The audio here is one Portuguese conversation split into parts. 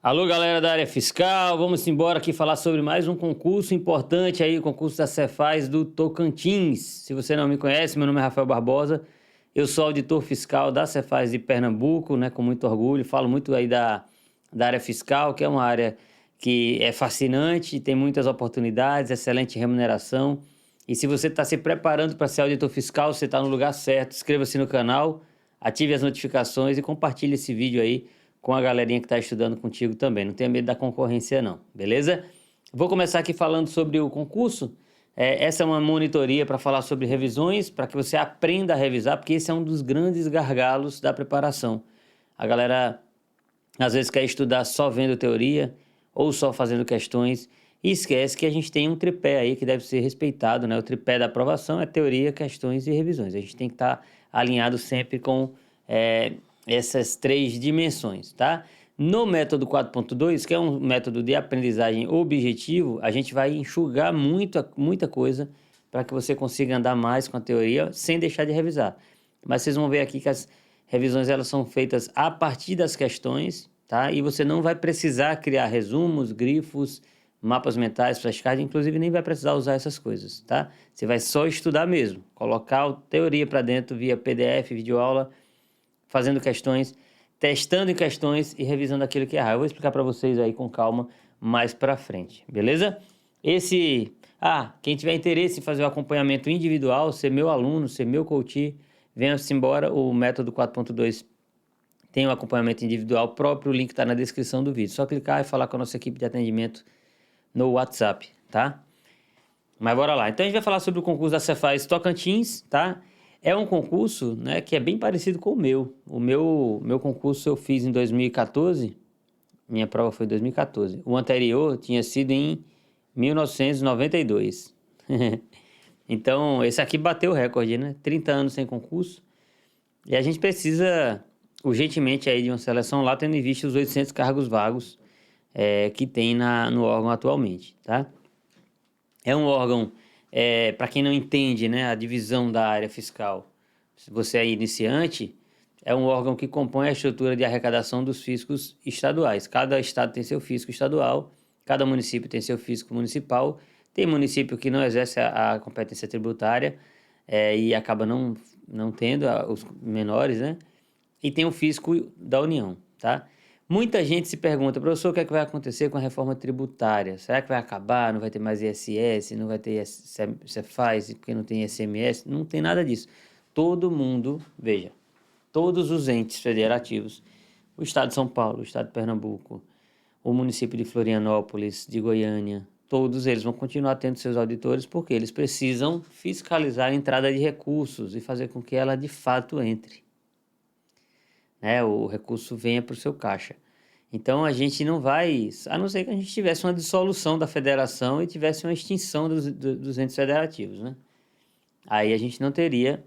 Alô, galera da área fiscal, vamos embora aqui falar sobre mais um concurso importante aí, o concurso da Cefaz do Tocantins. Se você não me conhece, meu nome é Rafael Barbosa, eu sou auditor fiscal da Cefaz de Pernambuco, né, com muito orgulho, falo muito aí da área fiscal, que é uma área que é fascinante, tem muitas oportunidades, excelente remuneração. E se você está se preparando para ser auditor fiscal, você está no lugar certo. Inscreva-se no canal, ative as notificações e compartilhe esse vídeo aí com a galerinha que está estudando contigo também. Não tenha medo da concorrência não, beleza? Vou começar aqui falando sobre o concurso. Essa é uma monitoria para falar sobre revisões, para que você aprenda a revisar, porque esse é um dos grandes gargalos da preparação. A galera às vezes quer estudar só vendo teoria ou só fazendo questões e esquece que a gente tem um tripé aí que deve ser respeitado, né? O tripé da aprovação é teoria, questões e revisões. A gente tem que estar alinhado sempre com essas três dimensões, tá? No método 4.2, que é um método de aprendizagem objetivo, a gente vai enxugar muita coisa para que você consiga andar mais com a teoria sem deixar de revisar. Mas vocês vão ver aqui que as revisões elas são feitas a partir das questões, tá? E você não vai precisar criar resumos, grifos, mapas mentais, flashcards, inclusive nem vai precisar usar essas coisas, tá? Você vai só estudar mesmo, colocar a teoria para dentro via PDF, videoaula, fazendo questões, testando em questões e revisando aquilo que errar. Eu vou explicar para vocês aí com calma mais para frente, beleza? Quem tiver interesse em fazer o acompanhamento individual, ser meu aluno, ser meu coach, venha-se embora. O método 4.2 tem um acompanhamento individual próprio, o link está na descrição do vídeo. Só clicar e falar com a nossa equipe de atendimento no WhatsApp, tá? Mas bora lá. Então a gente vai falar sobre o concurso da Cefaz Tocantins, tá? É um concurso, né, que é bem parecido com o meu. O meu concurso eu fiz em 2014, minha prova foi em 2014. O anterior tinha sido em 1992. Então, esse aqui bateu o recorde, né? 30 anos sem concurso. E a gente precisa urgentemente aí de uma seleção lá, tendo em vista os 800 cargos vagos que tem no órgão atualmente, tá? É um órgão, para quem não entende, né, a divisão da área fiscal, se você é iniciante, é um órgão que compõe a estrutura de arrecadação dos fiscos estaduais. Cada estado tem seu fisco estadual, cada município tem seu fisco municipal, tem município que não exerce a competência tributária e acaba não tendo os menores, né? E tem o fisco da União, tá? Muita gente se pergunta, professor, o que é que vai acontecer com a reforma tributária? Será que vai acabar? Não vai ter mais ISS? Não vai ter Cefaz porque não tem ICMS? Não tem nada disso. Todo mundo, veja, todos os entes federativos, o Estado de São Paulo, o Estado de Pernambuco, o município de Florianópolis, de Goiânia, todos eles vão continuar tendo seus auditores porque eles precisam fiscalizar a entrada de recursos e fazer com que ela de fato entre. O recurso venha para o seu caixa. Então a gente não vai, a não ser que a gente tivesse uma dissolução da federação e tivesse uma extinção dos entes federativos, né? Aí a gente não teria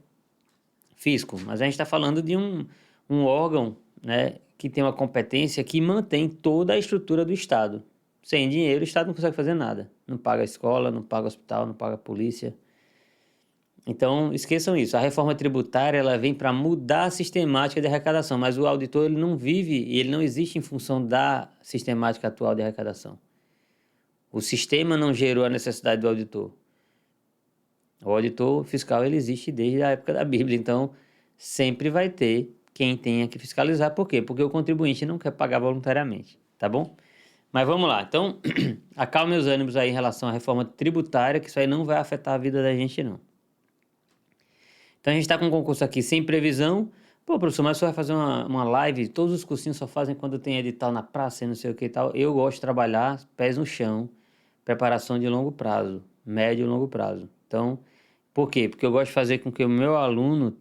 fisco, mas a gente está falando de um órgão, né, que tem uma competência que mantém toda a estrutura do Estado. Sem dinheiro o Estado não consegue fazer nada, não paga a escola, não paga o hospital, não paga a polícia. Então, esqueçam isso. A reforma tributária ela vem para mudar a sistemática de arrecadação, mas o auditor ele não vive e ele não existe em função da sistemática atual de arrecadação. O sistema não gerou a necessidade do auditor. O auditor fiscal ele existe desde a época da Bíblia, então sempre vai ter quem tenha que fiscalizar. Por quê? Porque o contribuinte não quer pagar voluntariamente, tá bom? Mas vamos lá. Então, acalme os ânimos aí em relação à reforma tributária, que isso aí não vai afetar a vida da gente, não. Então a gente está com um concurso aqui sem previsão. Pô, professor, mas você vai fazer uma live, todos os cursinhos só fazem quando tem edital na praça e não sei o que e tal. Eu gosto de trabalhar pés no chão, preparação de longo prazo, médio e longo prazo. Então, por quê? Porque eu gosto de fazer com que o meu aluno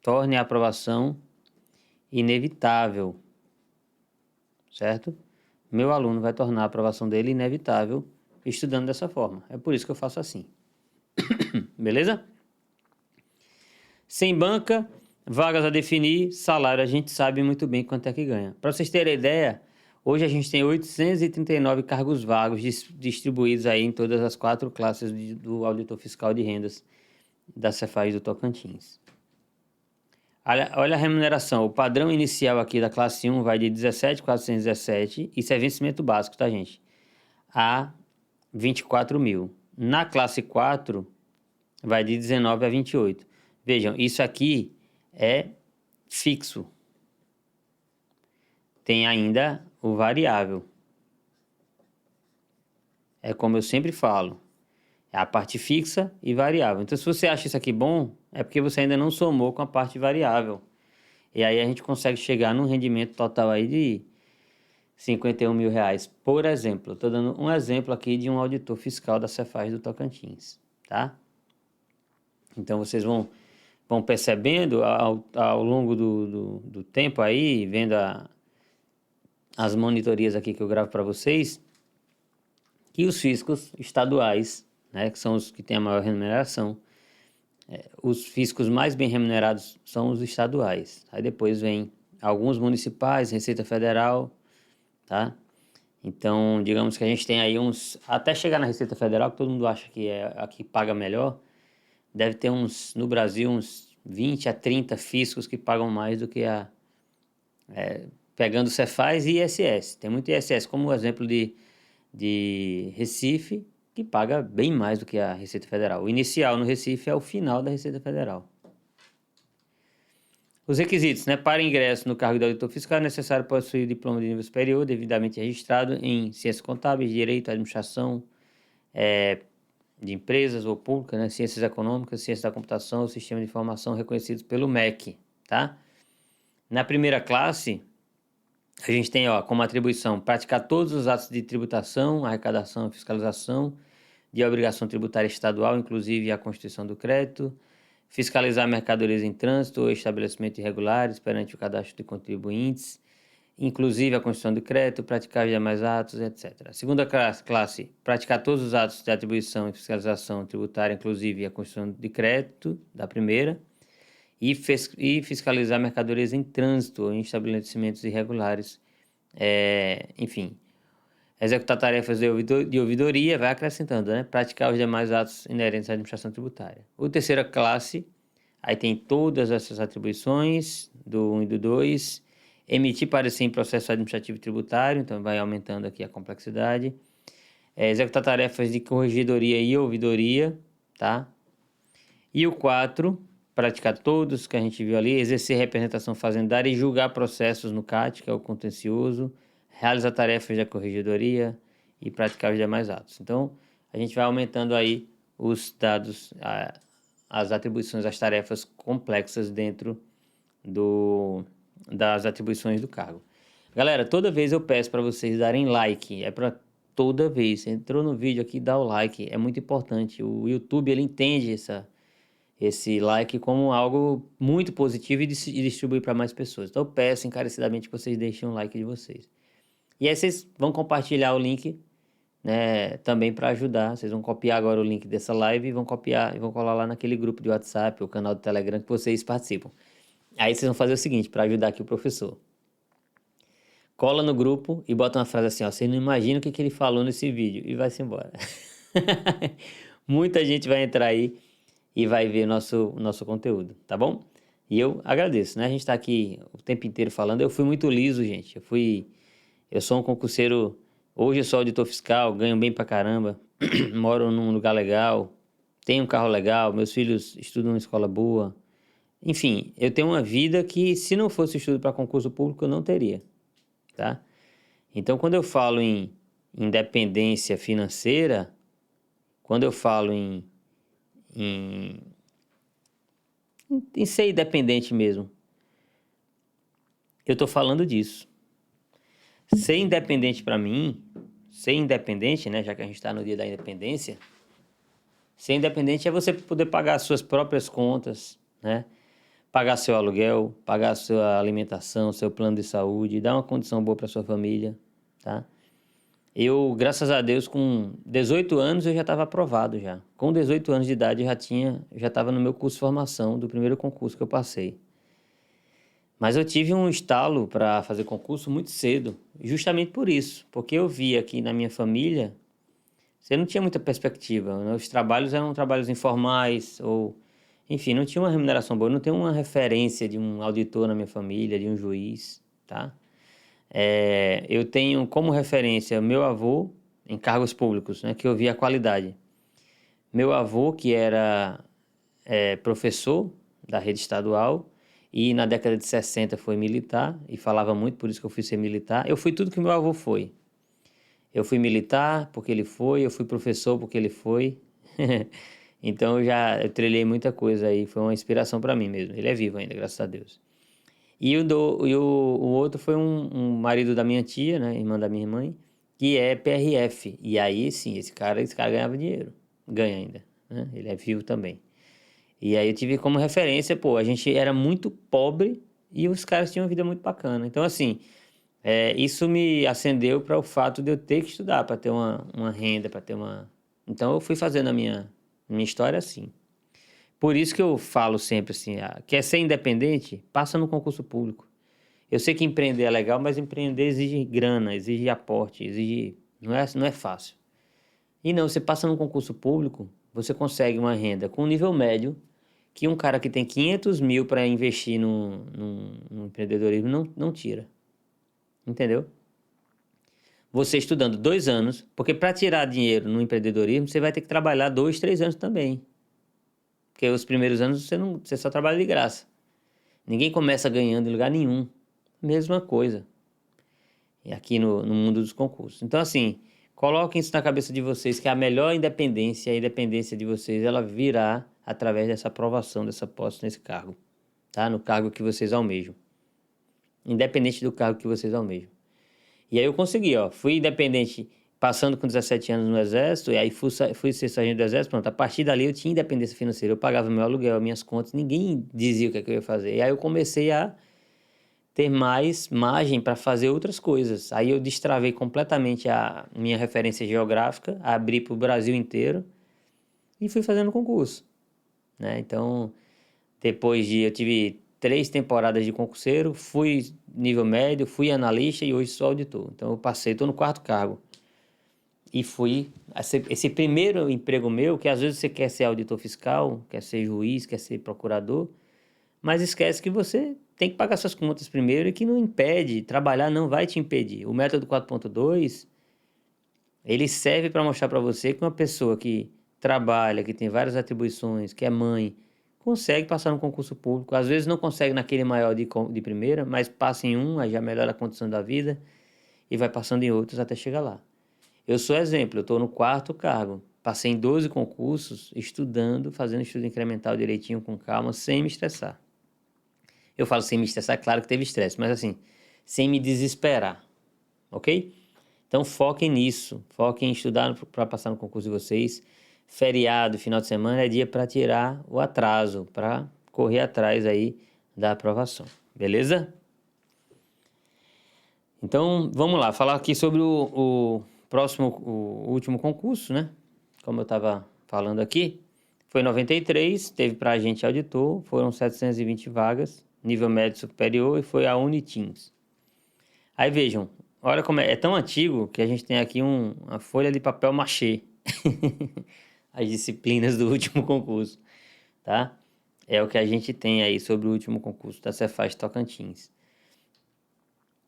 torne a aprovação inevitável, certo? Meu aluno vai tornar a aprovação dele inevitável estudando dessa forma. É por isso que eu faço assim. Beleza? Sem banca, vagas a definir, salário a gente sabe muito bem quanto é que ganha. Para vocês terem ideia, hoje a gente tem 839 cargos vagos distribuídos aí em todas as 4 classes do auditor fiscal de rendas da Cefaz do Tocantins. Olha a remuneração. O padrão inicial aqui da classe 1 vai de 17.417, isso é vencimento básico, tá, gente? A 24 mil. Na classe 4, vai de 19 a 28. Vejam, isso aqui é fixo. Tem ainda o variável. É como eu sempre falo. É a parte fixa e variável. Então, se você acha isso aqui bom, é porque você ainda não somou com a parte variável. E aí a gente consegue chegar num rendimento total aí de 51 mil reais, por exemplo. Estou dando um exemplo aqui de um auditor fiscal da Cefaz do Tocantins, tá? Então, vocês vão percebendo ao longo do tempo aí, vendo as monitorias aqui que eu gravo para vocês, que os fiscos estaduais, né, que são os que têm a maior remuneração, os fiscos mais bem remunerados são os estaduais. Aí depois vem alguns municipais, Receita Federal, tá? Então, digamos que a gente tem aí até chegar na Receita Federal, que todo mundo acha que é a que paga melhor, deve ter no Brasil, uns 20 a 30 fiscos que pagam mais do que pegando Cefaz e ISS. Tem muito ISS, como o exemplo de Recife, que paga bem mais do que a Receita Federal. O inicial no Recife é o final da Receita Federal. Os requisitos, né? Para ingresso no cargo de auditor fiscal é necessário possuir diploma de nível superior, devidamente registrado em ciências contábeis, direito, administração de empresas ou públicas, né? Ciências econômicas, ciências da computação, sistema de informação reconhecidos pelo MEC, tá? Na primeira classe, a gente tem, como atribuição, praticar todos os atos de tributação, arrecadação e fiscalização de obrigação tributária estadual, inclusive a constituição do crédito, fiscalizar mercadorias em trânsito ou estabelecimentos irregulares perante o cadastro de contribuintes, inclusive a constituição do crédito, praticar os demais atos, etc. A segunda classe, praticar todos os atos de atribuição e fiscalização tributária, inclusive a constituição de crédito, da primeira, e fiscalizar mercadorias em trânsito ou em estabelecimentos irregulares, enfim. Executar tarefas de ouvidoria, vai acrescentando, né? Praticar os demais atos inerentes à administração tributária. O terceira classe, aí tem todas essas atribuições, do 1 e do 2. Emitir parecer em processo administrativo e tributário, então vai aumentando aqui a complexidade. Executar tarefas de corregedoria e ouvidoria, tá? E o 4, praticar todos que a gente viu ali, exercer representação fazendária e julgar processos no CAT, que é o contencioso, realizar tarefas da corregedoria e praticar os demais atos. Então, a gente vai aumentando aí os dados, as atribuições, as tarefas complexas dentro das atribuições do cargo. Galera, toda vez eu peço para vocês darem like, é para toda vez. Entrou no vídeo aqui, dá o like, é muito importante. O YouTube, ele entende esse like como algo muito positivo e distribui para mais pessoas. Então eu peço encarecidamente que vocês deixem um like de vocês. E aí vocês vão compartilhar o link, né, também para ajudar. Vocês vão copiar agora o link dessa live e vão copiar e vão colar lá naquele grupo de WhatsApp, o canal do Telegram que vocês participam. Aí vocês vão fazer o seguinte, para ajudar aqui o professor. Cola no grupo e bota uma frase assim, ó, você não imagina o que ele falou nesse vídeo, e vai-se embora. Muita gente vai entrar aí e vai ver nosso conteúdo, tá bom? E eu agradeço, né? A gente está aqui o tempo inteiro falando. Eu fui muito liso, gente. Eu sou um concurseiro, hoje eu sou auditor fiscal, ganho bem pra caramba, moro num lugar legal, tenho um carro legal, meus filhos estudam em escola boa. Enfim, eu tenho uma vida que, se não fosse estudo para concurso público, eu não teria, tá? Então, quando eu falo em independência financeira, quando eu falo em ser independente mesmo, eu estou falando disso. Ser independente para mim, ser independente, né, já que a gente está no dia da independência, ser independente é você poder pagar as suas próprias contas, né? Pagar seu aluguel, pagar sua alimentação, seu plano de saúde, dar uma condição boa para sua família, tá? Eu, graças a Deus, com 18 anos eu já estava aprovado já. Com 18 anos de idade eu já estava no meu curso de formação do primeiro concurso que eu passei. Mas eu tive um estalo para fazer concurso muito cedo, justamente por isso, porque eu vi aqui na minha família, você não tinha muita perspectiva, né? Os trabalhos eram trabalhos informais ou Enfim, não tinha uma remuneração boa, não tenho uma referência de um auditor na minha família, de um juiz, tá? Eu tenho como referência meu avô em cargos públicos, né, que eu via a qualidade. Meu avô, que era professor da rede estadual e na década de 60 foi militar e falava muito, por isso que eu fui ser militar. Eu fui tudo que meu avô foi. Eu fui militar porque ele foi, eu fui professor porque ele foi. Então eu trilhei muita coisa aí, foi uma inspiração para mim mesmo. Ele é vivo ainda, graças a Deus. O outro foi um marido da minha tia, né, irmã da minha mãe, que é PRF. E aí sim, esse cara ganhava dinheiro. Ganha ainda, né? Ele é vivo também. E aí eu tive como referência, pô, a gente era muito pobre e os caras tinham uma vida muito bacana. Então, assim, isso me acendeu para o fato de eu ter que estudar, para ter uma renda, para ter uma... Então, eu fui fazendo a minha história assim. Por isso que eu falo sempre assim, quer ser independente? Passa no concurso público. Eu sei que empreender é legal, mas empreender exige grana, exige aporte, exige... Não é fácil. E não, você passa no concurso público, você consegue uma renda com nível médio, que um cara que tem 500 mil para investir no empreendedorismo não tira. Entendeu? Você estudando 2 anos, porque para tirar dinheiro no empreendedorismo, você vai ter que trabalhar 2, 3 anos também. Porque os primeiros anos você só trabalha de graça. Ninguém começa ganhando em lugar nenhum. Mesma coisa. E aqui no mundo dos concursos. Então, assim, coloquem isso na cabeça de vocês, que a melhor independência, a independência de vocês, ela virá através dessa aprovação, dessa posse nesse cargo. Tá? No cargo que vocês almejam. Independente do cargo que vocês almejam. E aí eu consegui, ó. Fui independente passando com 17 anos no Exército, e aí fui ser sargento do Exército, pronto. A partir dali eu tinha independência financeira. Eu pagava meu aluguel, minhas contas, ninguém dizia o que eu ia fazer. E aí eu comecei a ter mais margem para fazer outras coisas. Aí eu destravei completamente a minha referência geográfica, abri para o Brasil inteiro e fui fazendo concurso, né? Então, eu tive 3 temporadas de concurseiro, fui nível médio, fui analista e hoje sou auditor. Então eu estou no 4º cargo. E esse primeiro emprego meu, que às vezes você quer ser auditor fiscal, quer ser juiz, quer ser procurador, mas esquece que você tem que pagar suas contas primeiro e que não impede, trabalhar não vai te impedir. O método 4.2, ele serve para mostrar para você que uma pessoa que trabalha, que tem várias atribuições, que é mãe, consegue passar no concurso público. Às vezes não consegue naquele maior de primeira, mas passa em um, aí já melhora a condição da vida e vai passando em outros até chegar lá. Eu sou exemplo, eu estou no 4º cargo. Passei em 12 concursos, estudando, fazendo estudo incremental direitinho, com calma, sem me estressar. Eu falo sem me estressar, claro que teve estresse, mas assim, sem me desesperar, ok? Então foquem nisso, foquem em estudar para passar no concurso de vocês. Feriado, final de semana é dia para tirar o atraso, para correr atrás aí da aprovação, beleza? Então vamos lá, falar aqui sobre o último concurso, né? Como eu estava falando aqui, foi em 93, teve para agente auditor, foram 720 vagas, nível médio superior, e foi a Uniteams. Aí vejam, olha como é tão antigo que a gente tem aqui uma folha de papel machê. As disciplinas do último concurso, tá? É o que a gente tem aí sobre o último concurso da Cefaz Tocantins.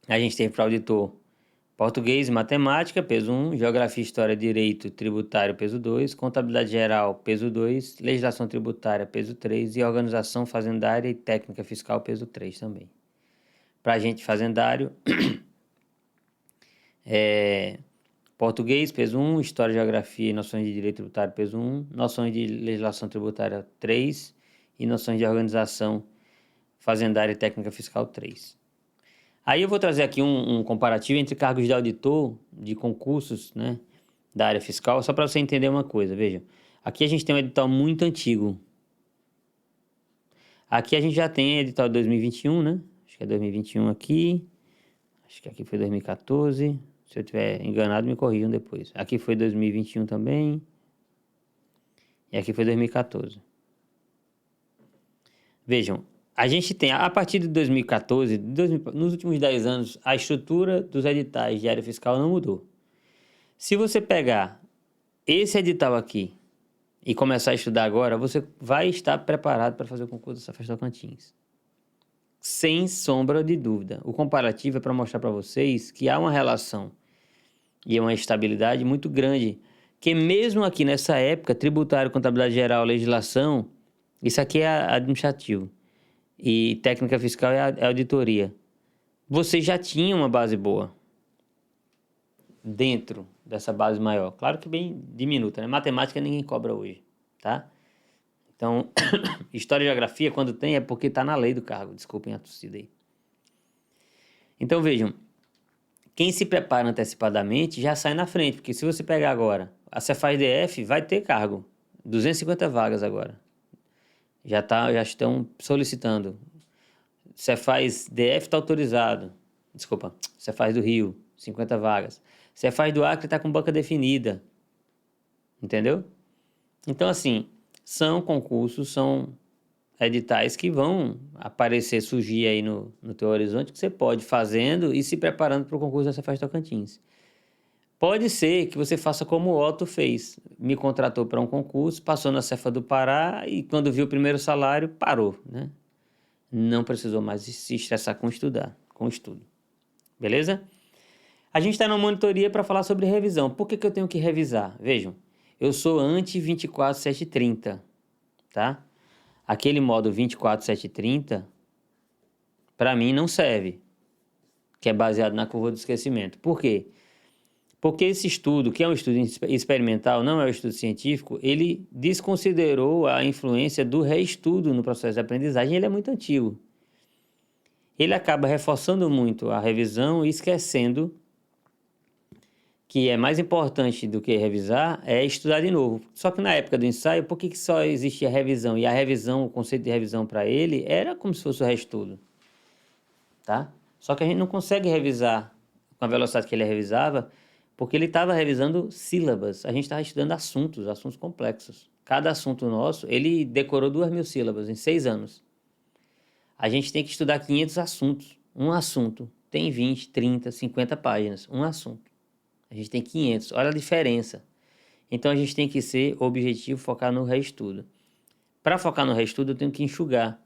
A gente teve para auditor português e matemática, peso 1, geografia, história, direito tributário, peso 2, contabilidade geral, peso 2, legislação tributária, peso 3 e organização fazendária e técnica fiscal, peso 3 também. Para agente fazendário, português, peso 1, história, geografia e noções de direito tributário, peso 1, noções de legislação tributária, 3 e noções de organização fazendária e técnica fiscal, 3. Aí eu vou trazer aqui um comparativo entre cargos de auditor de concursos, né, da área fiscal, só para você entender uma coisa, veja. Aqui a gente tem um edital muito antigo. Aqui a gente já tem edital de 2021, né? Acho que é 2021 aqui. Acho que aqui foi 2014. Se eu estiver enganado, me corrijam depois. Aqui foi 2021 também. E aqui foi 2014. Vejam, a gente tem, a partir de 2014, nos últimos 10 anos, a estrutura dos editais de área fiscal não mudou. Se você pegar esse edital aqui e começar a estudar agora, você vai estar preparado para fazer o concurso da Cefaz Tocantins. Sem sombra de dúvida. O comparativo é para mostrar para vocês que há uma relação e uma estabilidade muito grande, que mesmo aqui nessa época, tributário, contabilidade geral, legislação, isso aqui é administrativo, e técnica fiscal é auditoria. Você já tinha uma base boa dentro dessa base maior. Claro que bem diminuta, né? Matemática ninguém cobra hoje, tá? Então, história e geografia, quando tem, é porque está na lei do cargo. Desculpem a tossida aí. Então, vejam, quem se prepara antecipadamente já sai na frente, porque se você pegar agora, a Cefaz DF vai ter cargo, 250 vagas agora. Já estão solicitando. Cefaz DF está autorizado. Desculpa, Cefaz do Rio, 50 vagas. Cefaz do Acre está com banca definida. Entendeu? Então, assim, são concursos, são editais que vão aparecer, surgir aí no teu horizonte, que você pode ir fazendo e se preparando para o concurso da Cefaz Tocantins. Pode ser que você faça como o Otto fez. Me contratou para um concurso, passou na Cefa do Pará e quando viu o primeiro salário, parou, né? Não precisou mais se estressar com o estudo. Beleza? A gente está na monitoria para falar sobre revisão. Por que eu tenho que revisar? Vejam, eu sou anti-24730, tá? Aquele modo 24730, para mim, não serve, que é baseado na curva do esquecimento. Por quê? Porque esse estudo, que é um estudo experimental, não é um estudo científico, ele desconsiderou a influência do reestudo no processo de aprendizagem, ele é muito antigo. Ele acaba reforçando muito a revisão e esquecendo que é mais importante do que revisar é estudar de novo. Só que na época do ensaio, por que só existia revisão? E a revisão, o conceito de revisão para ele era como se fosse o reestudo, tá? Só que a gente não consegue revisar com a velocidade que ele revisava, porque ele estava revisando sílabas. A gente estava estudando assuntos complexos. Cada assunto nosso, ele decorou 2.000 sílabas em 6 anos. A gente tem que estudar 500 assuntos. Um assunto tem 20, 30, 50 páginas. Um assunto. A gente tem 500. Olha a diferença. Então, a gente tem que ser objetivo, focar no reestudo. Para focar no reestudo, eu tenho que enxugar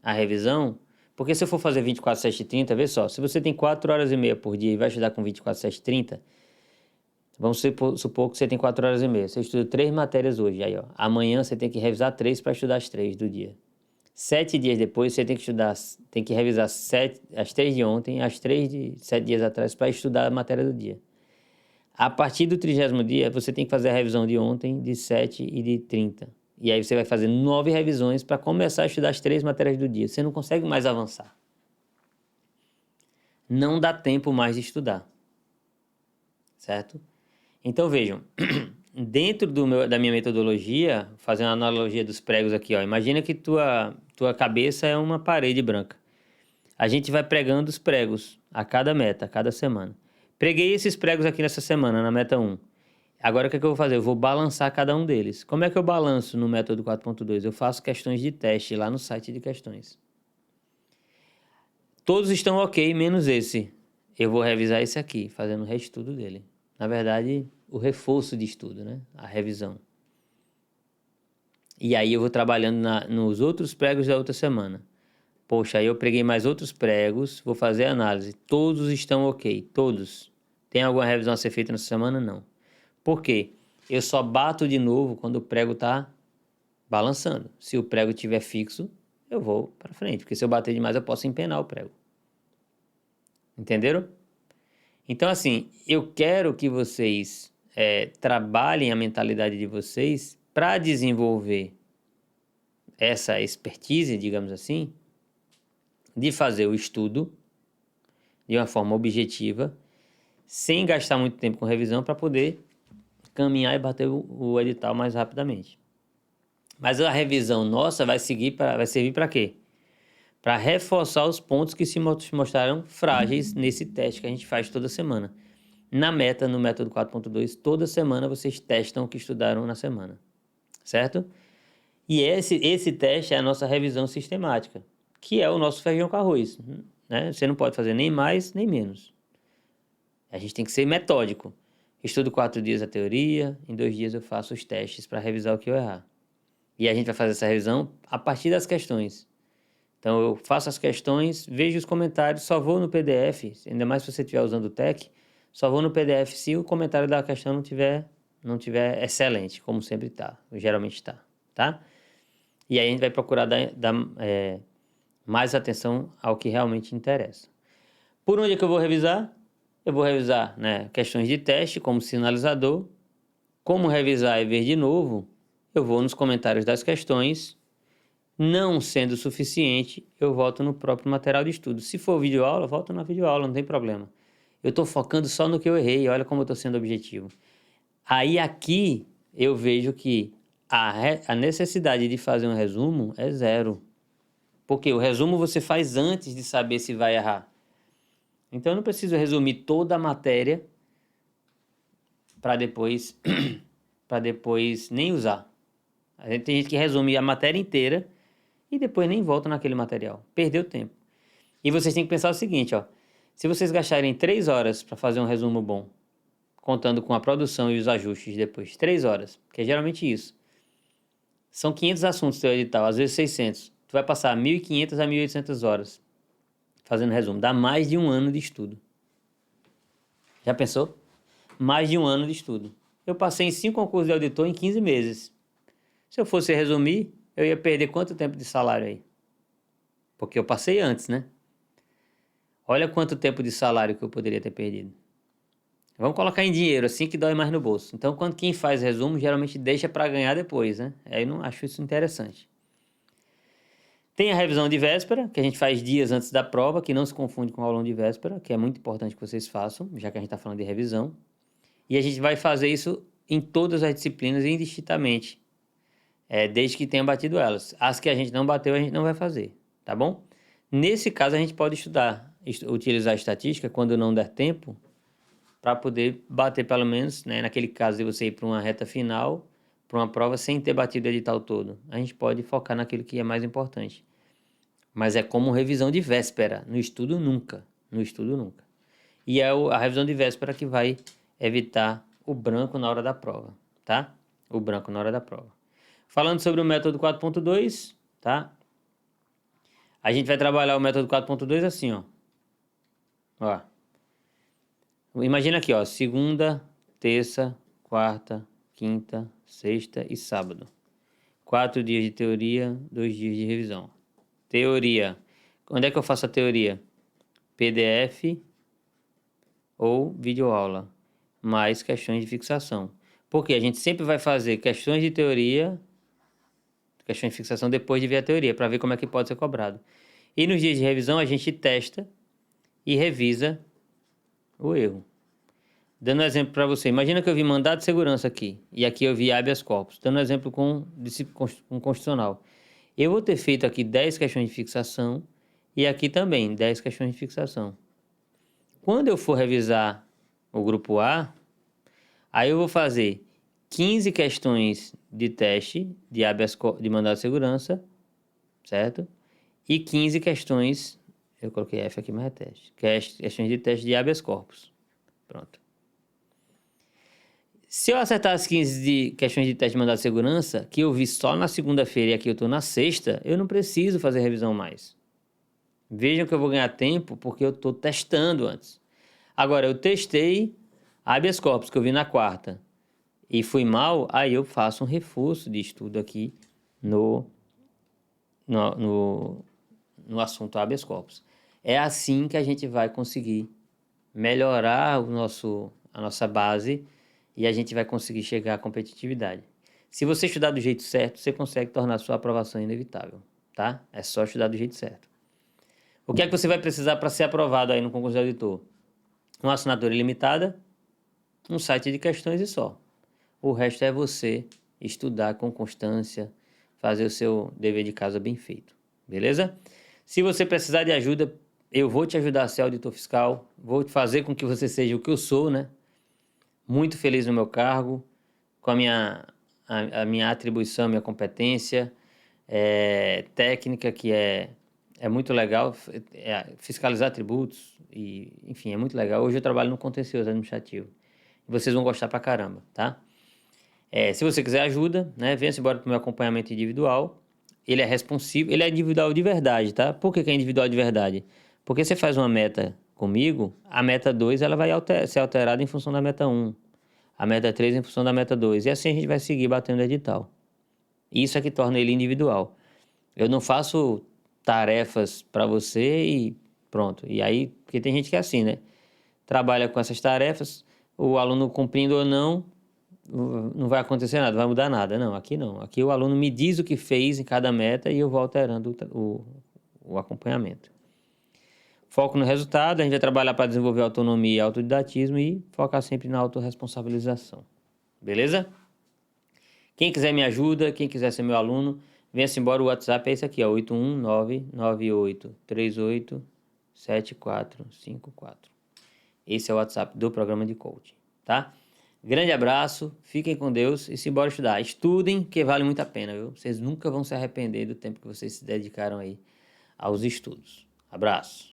a revisão, porque se eu for fazer 24, 7 e 30, vê só, se você tem 4 horas e meia por dia e vai estudar com 24, 7 e 30, vamos supor que você tem 4 horas e meia. Você estuda 3 matérias hoje. Aí, ó, amanhã você tem que revisar 3 para estudar as 3 do dia. 7 dias depois você tem que revisar as 3 de ontem, as 3 de 7 dias atrás para estudar a matéria do dia. A partir do 30º dia, você tem que fazer a revisão de ontem, de 7 e de 30. E aí você vai fazer 9 revisões para começar a estudar as 3 matérias do dia. Você não consegue mais avançar. Não dá tempo mais de estudar. Certo? Então, vejam, dentro da minha metodologia, fazendo a analogia dos pregos aqui, ó, imagina que tua cabeça é uma parede branca. A gente vai pregando os pregos a cada meta, a cada semana. Preguei esses pregos aqui nessa semana, na meta 1. Agora, o que eu vou fazer? Eu vou balançar cada um deles. Como é que eu balanço no método 4.2? Eu faço questões de teste lá no site de questões. Todos estão ok, menos esse. Eu vou revisar esse aqui, fazendo o reestudo dele. Na verdade, o reforço de estudo, né? A revisão. E aí eu vou trabalhando nos outros pregos da outra semana. Poxa, aí eu preguei mais outros pregos, vou fazer a análise. Todos estão ok, todos. Tem alguma revisão a ser feita nessa semana? Não. Por quê? Eu só bato de novo quando o prego está balançando. Se o prego estiver fixo, eu vou para frente. Porque se eu bater demais, eu posso empenar o prego. Entenderam? Então, assim, eu quero que vocês trabalhem a mentalidade de vocês para desenvolver essa expertise, digamos assim, de fazer o estudo de uma forma objetiva, sem gastar muito tempo com revisão, para poder caminhar e bater o edital mais rapidamente. Mas a revisão nossa vai servir para quê? Para reforçar os pontos que se mostraram frágeis nesse teste que a gente faz toda semana. No método 4.2, toda semana vocês testam o que estudaram na semana, certo? E esse teste é a nossa revisão sistemática, que é o nosso feijão com arroz, né? Você não pode fazer nem mais nem menos. A gente tem que ser metódico. Estudo 4 dias a teoria, em 2 dias eu faço os testes para revisar o que eu errar. E a gente vai fazer essa revisão a partir das questões. Então eu faço as questões, vejo os comentários, só vou no PDF, ainda mais se você estiver usando o TEC, só vou no PDF se o comentário da questão não tiver excelente, como sempre está, geralmente está, tá? E aí a gente vai procurar dar mais atenção ao que realmente interessa. Por onde é que eu vou revisar? Eu vou revisar, né, questões de teste como sinalizador. Como revisar e ver de novo, eu vou nos comentários das questões. Não sendo suficiente, eu volto no próprio material de estudo. Se for videoaula, volto na videoaula, não tem problema. Eu estou focando só no que eu errei, olha como eu estou sendo objetivo. Aí aqui eu vejo que a necessidade de fazer um resumo é zero. Porque o resumo você faz antes de saber se vai errar. Então eu não preciso resumir toda a matéria para depois, para depois nem usar. Tem gente que resume a matéria inteira e depois nem volta naquele material. Perdeu tempo. E vocês têm que pensar o seguinte, ó. Se vocês gastarem 3 horas para fazer um resumo bom, contando com a produção e os ajustes depois, 3 horas, que é geralmente isso. São 500 assuntos teu edital, às vezes 600. Tu vai passar 1.500 a 1.800 horas fazendo resumo. Dá mais de um ano de estudo. Já pensou? Mais de um ano de estudo. Eu passei em 5 concursos de auditor em 15 meses. Se eu fosse resumir, eu ia perder quanto tempo de salário aí? Porque eu passei antes, né? Olha quanto tempo de salário que eu poderia ter perdido. Vamos colocar em dinheiro, assim que dói mais no bolso. Então, quando quem faz resumo, geralmente deixa para ganhar depois, né? Aí não acho isso interessante. Tem a revisão de véspera, que a gente faz dias antes da prova, que não se confunde com o aulão de véspera, que é muito importante que vocês façam, já que a gente está falando de revisão. E a gente vai fazer isso em todas as disciplinas, indistintamente, desde que tenha batido elas. As que a gente não bateu, a gente não vai fazer, tá bom? Nesse caso, a gente pode utilizar a estatística quando não der tempo, para poder bater pelo menos, né, naquele caso de você ir para uma reta final, para uma prova sem ter batido o edital todo. A gente pode focar naquilo que é mais importante. Mas é como revisão de véspera, no estudo nunca, no estudo nunca. E é a revisão de véspera que vai evitar o branco na hora da prova, tá? O branco na hora da prova. Falando sobre o método 4.2, tá? A gente vai trabalhar o método 4.2 assim, ó. Ó. Imagina aqui, ó, segunda, terça, quarta, quinta, sexta e sábado. 4 dias de teoria, 2 dias de revisão. Teoria. Onde é que eu faço a teoria? PDF ou videoaula, mais questões de fixação. Porque a gente sempre vai fazer questões de teoria, questões de fixação depois de ver a teoria, para ver como é que pode ser cobrado. E nos dias de revisão a gente testa e revisa o erro. Dando um exemplo para você, imagina que eu vi mandado de segurança aqui, e aqui eu vi habeas corpus. Dando um exemplo com constitucional. Eu vou ter feito aqui 10 questões de fixação, e aqui também 10 questões de fixação. Quando eu for revisar o grupo A, aí eu vou fazer 15 questões de teste de habeas de mandado de segurança, certo? E 15 questões, eu coloquei F aqui, mas é teste, questões de teste de habeas corpus. Pronto. Se eu acertar as 15 de questões de teste de mandado de segurança, que eu vi só na segunda-feira e aqui eu estou na sexta, eu não preciso fazer revisão mais. Vejam que eu vou ganhar tempo porque eu estou testando antes. Agora, eu testei habeas corpus, que eu vi na quarta, e fui mal, aí eu faço um reforço de estudo aqui no assunto habeas corpus. É assim que a gente vai conseguir melhorar a nossa base e a gente vai conseguir chegar à competitividade. Se você estudar do jeito certo, você consegue tornar a sua aprovação inevitável, tá? É só estudar do jeito certo. O que é que você vai precisar para ser aprovado aí no concurso de auditor? Uma assinatura ilimitada, um site de questões e só. O resto é você estudar com constância, fazer o seu dever de casa bem feito, beleza? Se você precisar de ajuda, eu vou te ajudar a ser auditor fiscal, vou fazer com que você seja o que eu sou, né? Muito feliz no meu cargo, com a minha atribuição, minha competência técnica, que é muito legal, fiscalizar tributos, e, enfim, é muito legal. Hoje eu trabalho no contencioso administrativo. Vocês vão gostar pra caramba, tá? Se você quiser ajuda, né, venha-se embora pro meu acompanhamento individual. Ele é responsivo, ele é individual de verdade, tá? Por que é individual de verdade? Porque você faz uma meta comigo, a meta 2 ela vai ser alterada em função da meta 1, a meta 3 em função da meta 2, e assim a gente vai seguir batendo edital. Isso é que torna ele individual. Eu não faço tarefas para você e pronto. E aí, porque tem gente que é assim, né? Trabalha com essas tarefas, o aluno cumprindo ou não, não vai acontecer nada, não vai mudar nada. Não, aqui não. Aqui o aluno me diz o que fez em cada meta e eu vou alterando o acompanhamento. Foco no resultado, a gente vai trabalhar para desenvolver autonomia e autodidatismo e focar sempre na autorresponsabilização. Beleza? Quem quiser me ajuda, quem quiser ser meu aluno, venha-se embora, o WhatsApp é esse aqui, ó, 81998387454. Esse é o WhatsApp do programa de coaching, tá? Grande abraço, fiquem com Deus e se embora estudar. Estudem, que vale muito a pena, viu? Vocês nunca vão se arrepender do tempo que vocês se dedicaram aí aos estudos. Abraço.